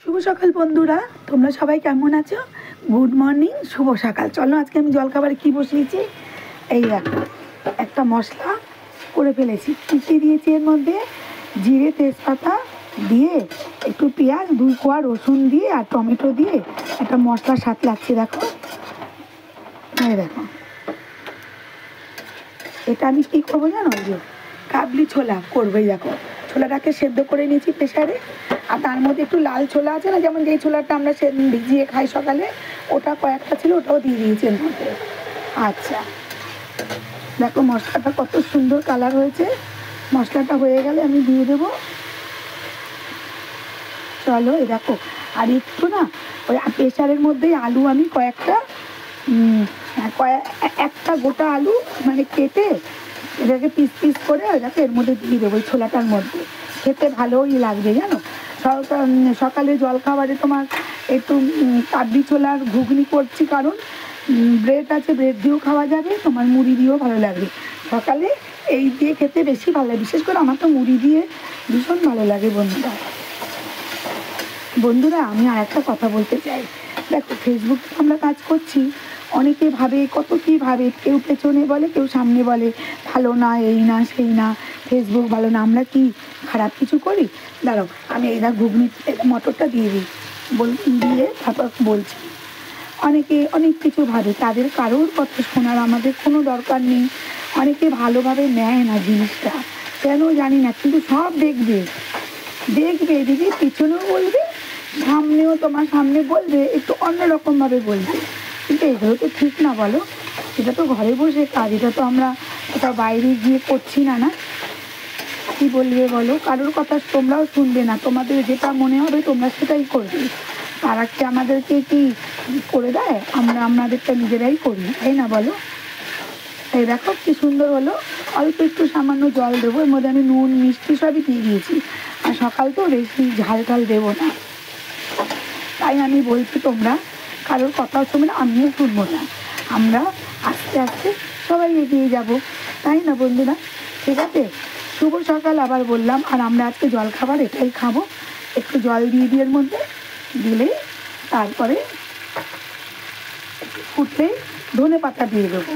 শুভ সকাল বন্ধুরা, তোমরা সবাই কেমন আছো? গুড মর্নিং, শুভ সকাল। চলো আজকে আমি জলখাবারে কি বসিয়েছি। এই দেখো, একটা মশলা করে ফেলেছি। কী দিয়েছি এর মধ্যে? জিরে, তেজপাতা দিয়ে, একটু পেঁয়াজ, 2 কোয়া রসুন দিয়ে আর টমেটো দিয়ে একটা মশলা স্বাদ লাগছে। দেখো, এই দেখো, এটা আমি কী করবো জানো? যে কাবলি ছোলা করবোই। দেখো, ছোলাটাকে সেদ্ধ করে নিয়েছি প্রেশারে, আর তার মধ্যে একটু লাল ছোলা আছে না, যেমন যেই ছোলাটা আমরা ভিজিয়ে খাই সকালে, ওটা কয়েকটা ছিল, ওটাও দিয়ে দিয়েছি এর মধ্যে। আচ্ছা, দেখো মশলাটা কত সুন্দর কালার হয়েছে। মশলাটা হয়ে গেলে আমি দিয়ে দেবো। চলো, এ দেখো, আর একটু না ওই প্রেশারের মধ্যেই আলু আমি একটা গোটা আলু মানে কেটে এটাকে পিস পিস করে ওটাকে এর মধ্যে দিয়ে দেবো, ওই ছোলাটার মধ্যে। খেতে ভালোই লাগবে জানো। সকালে জলখাবারে তোমার একটু কাবলি ছোলার ঘুগনি করছি, কারণ ব্রেড আছে, ব্রেড দিয়েও খাওয়া যাবে, তোমার মুড়ি দিয়েও ভালো লাগবে। সকালে এই দিয়ে খেতে বেশি ভালো লাগে, বিশেষ করে আমার তো মুড়ি দিয়ে ভীষণ ভালো লাগে। বন্ধুরা আমি আর একটা কথা বলতে চাই। দেখো, ফেসবুকে আমরা কাজ করছি, অনেকে ভাবে, কত কী ভাবে, কেউ পেছনে বলে, কেউ সামনে বলে ভালো না, এই না সেই না, ফেসবুক ভালো না। আমরা কি খারাপ কিছু করি? দাঁড়াও, আমি এই ঘুগনি মটরটা দিয়ে দিই, দিয়ে তারপর বলছি। অনেকে অনেক কিছু ভাবে, তাদের কারোর কথা শোনার আমাদের কোনো দরকার নেই। অনেকে ভালোভাবে নেয় না জিনিসটা, কেন জানি না, কিন্তু সব দেখবে দিদি, পিছনেও বলবে, সামনেও, তোমার সামনে বলবে, একটু অন্যরকমভাবে বলবে। কিন্তু এগুলো তো ঠিক না, বলো? এটা তো ঘরে বসে কাজ, এটা তো আমরা কোথাও বাইরে গিয়ে করছি না। না, কী বলবে বলো? কারোর কথা তোমরাও শুনবে না, তোমাদের যেটা মনে হবে তোমরা সেটাই করবে। তারা কি আমাদেরকে কি করে দেয়? আমরা আমাদেরটা নিজেরাই করি, তাই না বলো? এই দেখো কি সুন্দর হলো। অল্প একটু সামান্য জল দেবো, এর মধ্যে আমি নুন মিষ্টি সবই দিয়ে দিয়েছি। আর সকাল তো বেশি ঝাল ঝাল দেবো না, তাই আমি বলছি তোমরা কারোর কথাও শুনবে না, আমিও শুনবো না। আমরা আস্তে আস্তে সবাই এগিয়ে যাব, তাই না বন্ধুরা? ঠিক আছে, শুভ সকাল আবার বললাম। আর আমরা আজকে জলখাবার এটাই খাবো। একটু জল দিয়ে দিয়ে এর মধ্যে দিলে, তারপরে ফুটলে ধনে পাতা দিয়ে দেবো।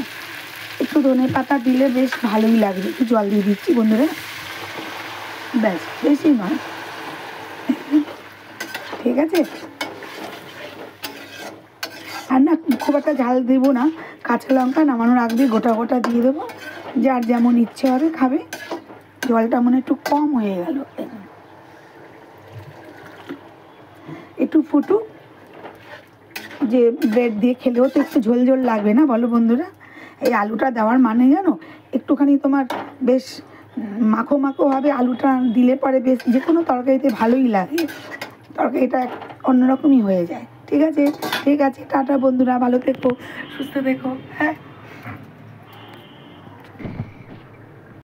একটু ধনে পাতা দিলে বেশ ভালোই লাগবে। একটু জল দিয়ে দিচ্ছি বন্ধুরা, ব্যাস, বেশি নয়, ঠিক আছে। আর না, খুব একটা ঝাল দেবো না। কাঁচা লঙ্কা নামানোর আগে গোটা গোটা দিয়ে দেবো, যার যেমন ইচ্ছে হবে খাবে। জলটা মনে একটু কম হয়ে গেল, একটু ফুটুক। যে ব্রেড দিয়ে খেলেও তো একটু ঝোল ঝোল লাগবে না, বলো বন্ধুরা? এই আলুটা দেওয়ার মানে জানো, একটুখানি তোমার বেশ মাখো মাখো হবে। আলুটা দিলে পরে বেশ যে কোনো তরকারিতে ভালোই লাগে, তরকারিটা অন্যরকমই হয়ে যায়। ঠিক আছে, ঠিক আছে, টাটা বন্ধুরা, ভালো থেকো, সুস্থ থেকো। হ্যাঁ।